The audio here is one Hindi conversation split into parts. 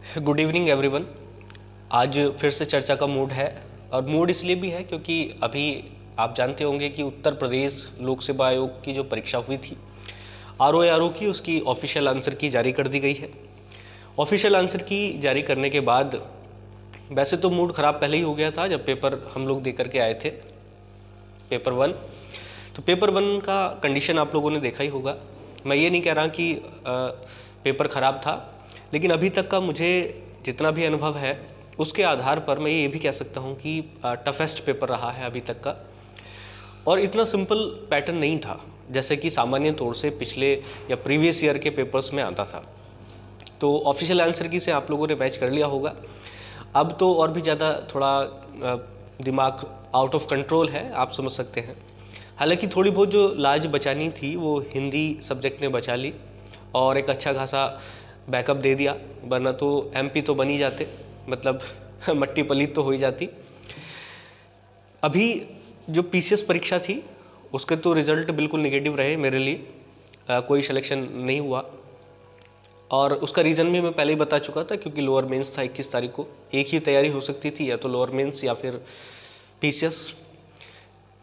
Good evening everyone. आज फिर से चर्चा का मूड है और मूड इसलिए भी है क्योंकि अभी आप जानते होंगे कि उत्तर प्रदेश लोक सेवा आयोग की जो परीक्षा हुई थी आरओ की, उसकी ऑफिशियल आंसर की जारी कर दी गई है। ऑफिशियल आंसर की जारी करने के बाद वैसे तो मूड ख़राब पहले ही हो गया था जब पेपर हम लोग दे करके आए थे, पेपर वन। तो पेपर वन का कंडीशन आप लोगों ने देखा ही होगा। मैं ये नहीं कह रहा कि पेपर ख़राब था, लेकिन अभी तक का मुझे जितना भी अनुभव है उसके आधार पर मैं ये भी कह सकता हूँ कि टफेस्ट पेपर रहा है अभी तक का। और इतना सिंपल पैटर्न नहीं था जैसे कि सामान्य तौर से पिछले या प्रीवियस ईयर के पेपर्स में आता था। तो ऑफिशियल आंसर की से आप लोगों ने मैच कर लिया होगा। अब तो और भी ज़्यादा थोड़ा दिमाग आउट ऑफ कंट्रोल है, आप समझ सकते हैं। हालांकि थोड़ी बहुत जो लाज बचानी थी वो हिंदी सब्जेक्ट ने बचा ली और एक अच्छा खासा बैकअप दे दिया, वरना तो एमपी तो बन ही जाते, मतलब मट्टी पलीत तो हो ही जाती। अभी जो पीसीएस परीक्षा थी उसके तो रिज़ल्ट बिल्कुल नेगेटिव रहे मेरे लिए, कोई सिलेक्शन नहीं हुआ। और उसका रीज़न भी मैं पहले ही बता चुका था क्योंकि लोअर मेंस था 21 तारीख को। एक ही तैयारी हो सकती थी, या तो लोअर मेंस या फिर पीसीएस।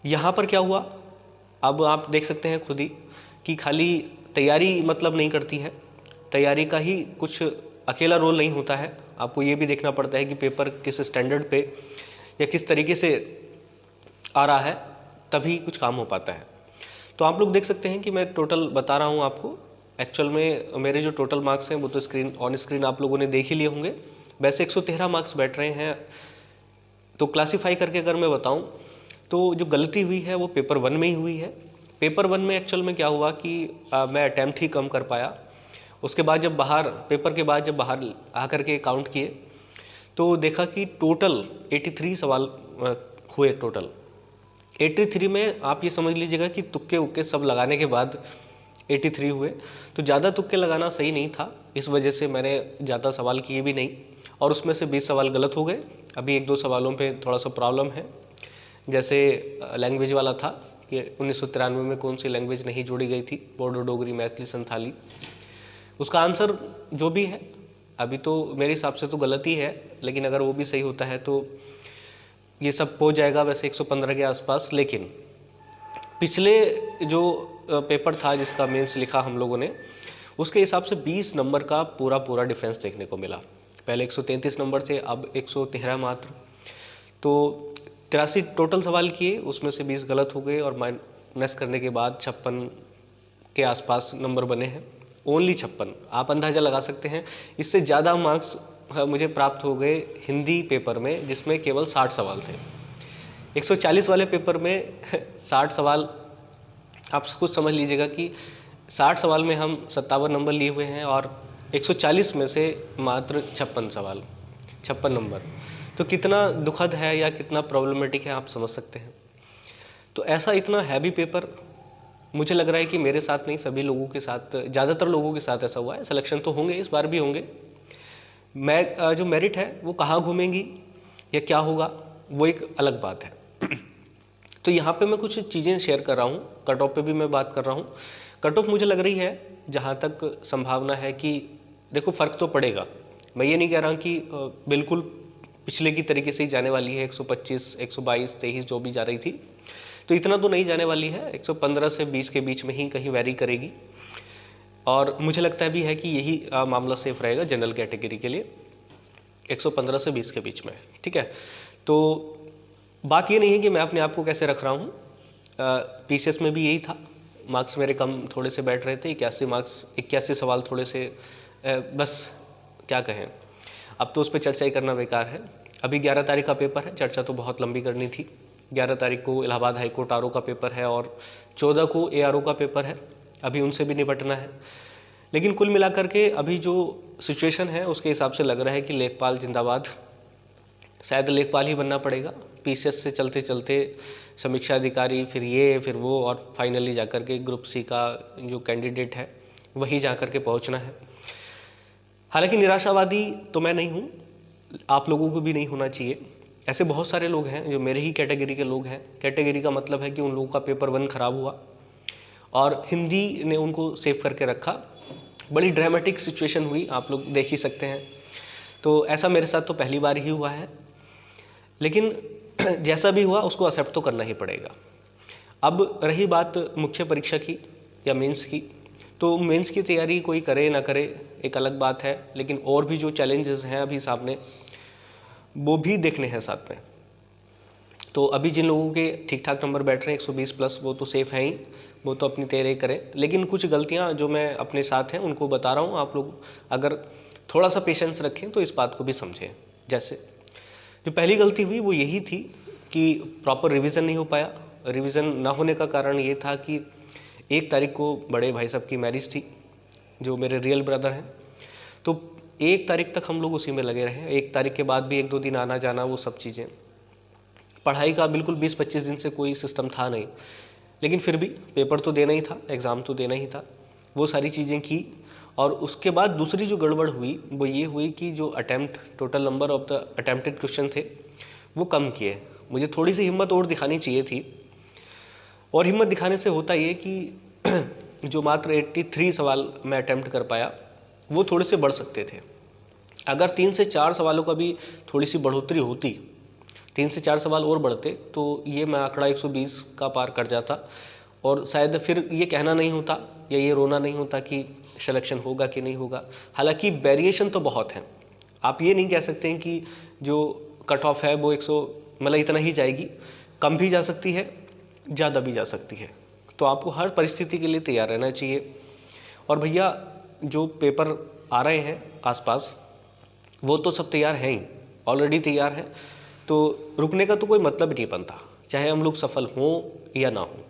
यहाँ पर क्या हुआ अब आप देख सकते हैं खुद ही कि खाली तैयारी मतलब नहीं करती है, तैयारी का ही कुछ अकेला रोल नहीं होता है। आपको ये भी देखना पड़ता है कि पेपर किस स्टैंडर्ड पे या किस तरीके से आ रहा है, तभी कुछ काम हो पाता है। तो आप लोग देख सकते हैं कि मैं टोटल बता रहा हूँ आपको। एक्चुअल में मेरे जो टोटल मार्क्स हैं वो तो ऑन स्क्रीन आप लोगों ने देख ही लिए होंगे। वैसे 113 मार्क्स बैठ रहे हैं। तो क्लासीफाई करके अगर मैं बताऊं तो जो गलती हुई है वो पेपर वन में ही हुई है। पेपर वन में एक्चुअल में क्या हुआ कि मैं अटैम्प्ट ही कम कर पाया। उसके बाद जब बाहर पेपर के बाद जब बाहर आकर के काउंट किए तो देखा कि टोटल 83 सवाल हुए। टोटल 83 में आप ये समझ लीजिएगा कि तुक्के उक्के सब लगाने के बाद 83 हुए। तो ज़्यादा तुक्के लगाना सही नहीं था, इस वजह से मैंने ज़्यादा सवाल किए भी नहीं और उसमें से 20 सवाल गलत हो गए। अभी एक दो सवालों पे थोड़ा सा प्रॉब्लम है, जैसे लैंग्वेज वाला था कि 1993 में कौन सी लैंग्वेज नहीं जोड़ी गई थी, बोडो डोगरी मैथिली संथाली। उसका आंसर जो भी है अभी तो मेरे हिसाब से तो गलत ही है, लेकिन अगर वो भी सही होता है तो ये सब हो जाएगा वैसे 115 के आसपास। लेकिन पिछले जो पेपर था जिसका मेंस लिखा हम लोगों ने, उसके हिसाब से 20 नंबर का पूरा डिफरेंस देखने को मिला। पहले 133 नंबर थे, अब 113 मात्र। तो 83 टोटल सवाल किए, उसमें से 20 गलत हो गए और माइनस करने के बाद 56 के आसपास नंबर बने हैं। ओनली 56, आप अंदाज़ा लगा सकते हैं। इससे ज़्यादा मार्क्स मुझे प्राप्त हो गए हिंदी पेपर में जिसमें केवल 60 सवाल थे। 140 वाले पेपर में 60 सवाल, आप खुद समझ लीजिएगा कि 60 सवाल में हम 57 नंबर लिए हुए हैं और 140 में से मात्र 56 सवाल, 56 नंबर। तो कितना दुखद है या कितना प्रॉब्लमेटिक है आप समझ सकते हैं। तो ऐसा इतना हैवी पेपर मुझे लग रहा है कि मेरे साथ नहीं, सभी लोगों के साथ, ज़्यादातर लोगों के साथ ऐसा हुआ है। सिलेक्शन तो होंगे, इस बार भी होंगे। मैं जो मेरिट है वो कहाँ घूमेंगी या क्या होगा वो एक अलग बात है। तो यहाँ पे मैं कुछ चीज़ें शेयर कर रहा हूँ, कट ऑफ पे भी मैं बात कर रहा हूँ। कट ऑफ मुझे लग रही है जहाँ तक संभावना है कि देखो फ़र्क तो पड़ेगा। मैं ये नहीं कह रहा हूँ कि बिल्कुल पिछले की तरीके से ही जाने वाली है, 125, 122, 23 जो भी जा रही थी, तो इतना तो नहीं जाने वाली है। 115 से 20 के बीच में ही कहीं वैरी करेगी। और मुझे लगता भी है कि यही मामला सेफ रहेगा जनरल कैटेगरी के लिए, 115 से 20 के बीच में। ठीक है, तो बात ये नहीं है कि मैं अपने आप को कैसे रख रहा हूँ। पीसीएस में भी यही था, मार्क्स मेरे कम थोड़े से बैठ रहे थे, 81 मार्क्स, 81 सवाल थोड़े से बस क्या कहें, अब तो उस पर चर्चा ही करना बेकार है। अभी 11 तारीख का पेपर है, चर्चा तो बहुत लंबी करनी थी। 11 तारीख को इलाहाबाद हाई कोर्ट आरओ का पेपर है और 14 को एआरओ का पेपर है, अभी उनसे भी निपटना है। लेकिन कुल मिलाकर के अभी जो सिचुएशन है उसके हिसाब से लग रहा है कि लेखपाल जिंदाबाद, शायद लेखपाल ही बनना पड़ेगा। पीसीएस से चलते चलते समीक्षा अधिकारी, फिर ये फिर वो, और फाइनली जाकर के ग्रुप सी का जो कैंडिडेट है वही जाकर के पहुंचना है। हालांकि निराशावादी तो मैं नहीं हूँ, आप लोगों को भी नहीं होना चाहिए। ऐसे बहुत सारे लोग हैं जो मेरे ही कैटेगरी के लोग हैं। कैटेगरी का मतलब है कि उन लोगों का पेपर वन खराब हुआ और हिंदी ने उनको सेव करके रखा। बड़ी ड्रामेटिक सिचुएशन हुई, आप लोग देख ही सकते हैं। तो ऐसा मेरे साथ तो पहली बार ही हुआ है, लेकिन जैसा भी हुआ उसको एक्सेप्ट तो करना ही पड़ेगा। अब रही बात मुख्य परीक्षा की या मेंस की, तो मेंस की तैयारी कोई करे ना करे एक अलग बात है, लेकिन और भी जो चैलेंजेस हैं अभी सामने वो भी देखने हैं साथ में। तो अभी जिन लोगों के ठीक ठाक नंबर बैठ रहे हैं 120 प्लस, वो तो सेफ़ हैं ही, वो तो अपनी तैयारी करें। लेकिन कुछ गलतियां जो मैं अपने साथ हैं उनको बता रहा हूँ, आप लोग अगर थोड़ा सा पेशेंस रखें तो इस बात को भी समझें। जैसे जो पहली गलती हुई वो यही थी कि प्रॉपर रिवीजन नहीं हो पाया। रिवीजन ना होने का कारण ये था कि 1 तारीख को बड़े भाई साहब की मैरिज थी, जो मेरे रियल ब्रदर हैं, तो 1 तारीख तक हम लोग उसी में लगे रहे। 1 तारीख के बाद भी 1-2 दिन आना जाना, वो सब चीज़ें, पढ़ाई का बिल्कुल 20-25 दिन से कोई सिस्टम था नहीं, लेकिन फिर भी पेपर तो देना ही था, एग्ज़ाम तो देना ही था, वो सारी चीज़ें की। और उसके बाद दूसरी जो गड़बड़ हुई वो ये हुई कि जो attempt, total number of the attempted question थे वो कम किए। मुझे थोड़ी सी हिम्मत और दिखानी चाहिए थी, और हिम्मत दिखाने से होता ये कि जो मात्र 83 सवाल मैं अटैम्प्ट कर पाया वो थोड़े से बढ़ सकते थे। अगर 3 से 4 सवालों का भी थोड़ी सी बढ़ोतरी होती, 3 से 4 सवाल और बढ़ते, तो ये मैं आंकड़ा 120 का पार कर जाता, और शायद फिर ये कहना नहीं होता या ये रोना नहीं होता कि सिलेक्शन होगा कि नहीं होगा। हालांकि वेरिएशन तो बहुत है, आप ये नहीं कह सकते हैं कि जो कट ऑफ है वो 100 मतलब इतना ही जाएगी, कम भी जा सकती है, ज़्यादा भी जा सकती है। तो आपको हर परिस्थिति के लिए तैयार रहना चाहिए। और भैया जो पेपर आ रहे हैं आसपास, वो तो सब तैयार हैं ही, ऑलरेडी तैयार हैं, तो रुकने का तो कोई मतलब ही नहीं बनता, चाहे हम लोग सफल हों या ना हों।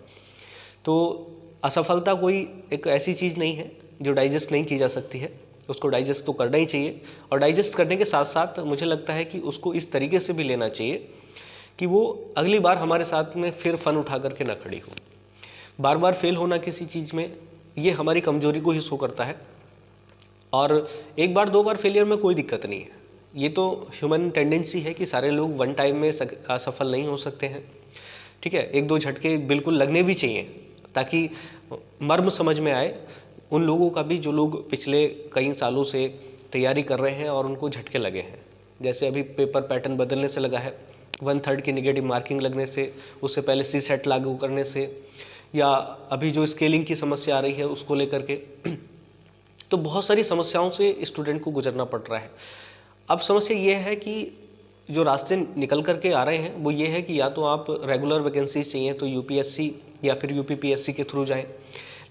तो असफलता कोई एक ऐसी चीज़ नहीं है जो डाइजेस्ट नहीं की जा सकती है, उसको डाइजेस्ट तो करना ही चाहिए। और डाइजेस्ट करने के साथ साथ मुझे लगता है कि उसको इस तरीके से भी लेना चाहिए कि वो अगली बार हमारे साथ में फिर फन उठा करके ना खड़ी हो। बार बार फेल होना किसी चीज़ में, ये हमारी कमजोरी को ही शो करता है। और 1 बार 2 बार फेलियर में कोई दिक्कत नहीं है, ये तो ह्यूमन टेंडेंसी है कि सारे लोग वन टाइम में असफल नहीं हो सकते हैं। ठीक है, 1-2 झटके बिल्कुल लगने भी चाहिए ताकि मर्म समझ में आए उन लोगों का भी जो लोग पिछले कई सालों से तैयारी कर रहे हैं और उनको झटके लगे हैं। जैसे अभी पेपर पैटर्न बदलने से लगा है, 1/3 की नेगेटिव मार्किंग लगने से, उससे पहले सी सेट लागू करने से, या अभी जो स्केलिंग की समस्या आ रही है उसको लेकर के, तो बहुत सारी समस्याओं से स्टूडेंट को गुजरना पड़ रहा है। अब समस्या ये है कि जो रास्ते निकल करके आ रहे हैं वो ये है कि या तो आप रेगुलर वैकेंसीज चाहिए तो यूपीएससी या फिर यूपीपीएससी के थ्रू जाएं,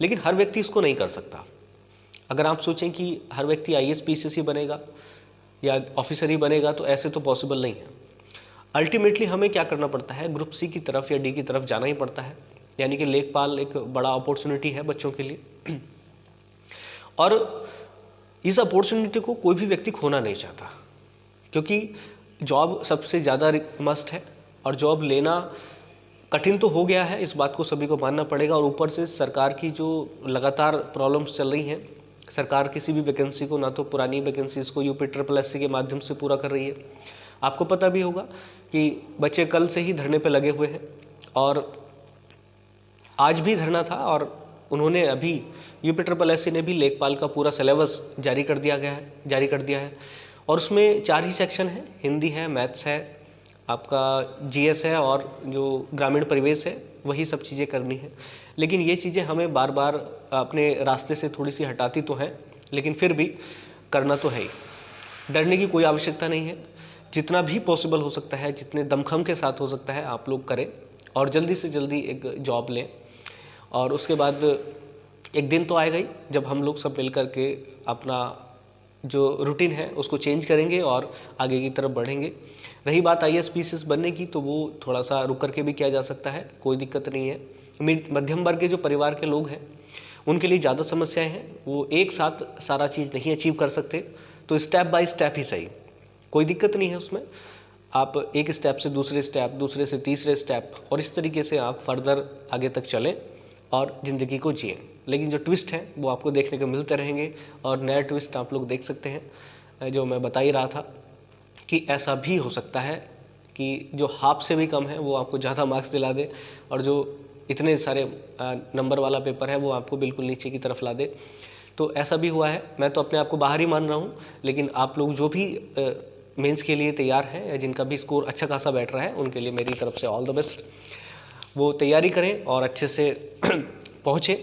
लेकिन हर व्यक्ति इसको नहीं कर सकता। अगर आप सोचें कि हर व्यक्ति आईएएस पीसीएस बनेगा या ऑफिसर ही बनेगा, तो ऐसे तो पॉसिबल नहीं है। अल्टीमेटली हमें क्या करना पड़ता है, ग्रुप सी की तरफ या डी की तरफ जाना ही पड़ता है, यानी कि लेखपाल एक बड़ा अपॉर्चुनिटी है बच्चों के लिए। और इस अपॉर्चुनिटी को कोई भी व्यक्ति खोना नहीं चाहता, क्योंकि जॉब सबसे ज़्यादा मस्ट है, और जॉब लेना कठिन तो हो गया है, इस बात को सभी को मानना पड़ेगा। और ऊपर से सरकार की जो लगातार प्रॉब्लम्स चल रही हैं, सरकार किसी भी वैकेंसी को ना तो पुरानी वैकेंसीज को यूपीSSC के माध्यम से पूरा कर रही है। आपको पता भी होगा कि बच्चे कल से ही धरने पर लगे हुए हैं, और आज भी धरना था, और उन्होंने अभी यूपीSSC ने भी लेखपाल का पूरा सिलेबस जारी कर दिया है, और उसमें 4 ही सेक्शन हैं, हिंदी है, मैथ्स है, आपका जीएस है, और जो ग्रामीण परिवेश है, वही सब चीज़ें करनी है। लेकिन ये चीज़ें हमें बार बार अपने रास्ते से थोड़ी सी हटाती तो हैं, लेकिन फिर भी करना तो है ही। डरने की कोई आवश्यकता नहीं है, जितना भी पॉसिबल हो सकता है, जितने दमखम के साथ हो सकता है आप लोग करें, और जल्दी से जल्दी एक जॉब लें। और उसके बाद एक दिन तो आएगा ही जब हम लोग सब मिल कर के अपना जो रूटीन है उसको चेंज करेंगे और आगे की तरफ बढ़ेंगे। रही बात आईएएस पीसीएस बनने की, तो वो थोड़ा सा रुक करके भी किया जा सकता है, कोई दिक्कत नहीं है। मध्यम वर्ग के जो परिवार के लोग हैं उनके लिए ज़्यादा समस्याएं हैं, वो एक साथ सारा चीज़ नहीं अचीव कर सकते, तो स्टेप बाय स्टेप ही सही, कोई दिक्कत नहीं है उसमें। आप एक स्टेप से दूसरे स्टेप, दूसरे से तीसरे स्टेप, और इस तरीके से आप फर्दर आगे तक चलें और ज़िंदगी को जिएं। लेकिन जो ट्विस्ट है वो आपको देखने को मिलते रहेंगे, और नया ट्विस्ट आप लोग देख सकते हैं। जो मैं बता ही रहा था कि ऐसा भी हो सकता है कि जो हाफ से भी कम है वो आपको ज़्यादा मार्क्स दिला दे, और जो इतने सारे नंबर वाला पेपर है वो आपको बिल्कुल नीचे की तरफ ला दे। तो ऐसा भी हुआ है। मैं तो अपने आप को बाहर ही मान रहा हूँ, लेकिन आप लोग जो भी मेंस के लिए तैयार हैं या जिनका भी स्कोर अच्छा खासा बैठ रहा है, उनके लिए मेरी तरफ से ऑल द बेस्ट। वो तैयारी करें और अच्छे से पहुँचें,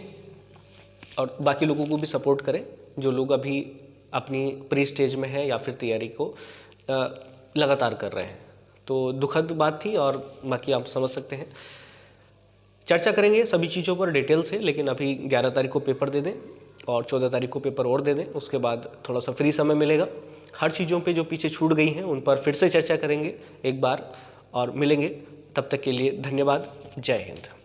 और बाकी लोगों को भी सपोर्ट करें जो लोग अभी अपनी प्री स्टेज में है या फिर तैयारी को लगातार कर रहे हैं। तो दुखद बात थी, और बाकी आप समझ सकते हैं। चर्चा करेंगे सभी चीज़ों पर डिटेल से, लेकिन अभी 11 तारीख को पेपर दे दें और 14 तारीख को पेपर और दे दें। उसके बाद थोड़ा सा फ्री समय मिलेगा, हर चीज़ों पे जो पीछे छूट गई हैं उन पर फिर से चर्चा करेंगे एक बार, और मिलेंगे। तब तक के लिए धन्यवाद। जय हिंद।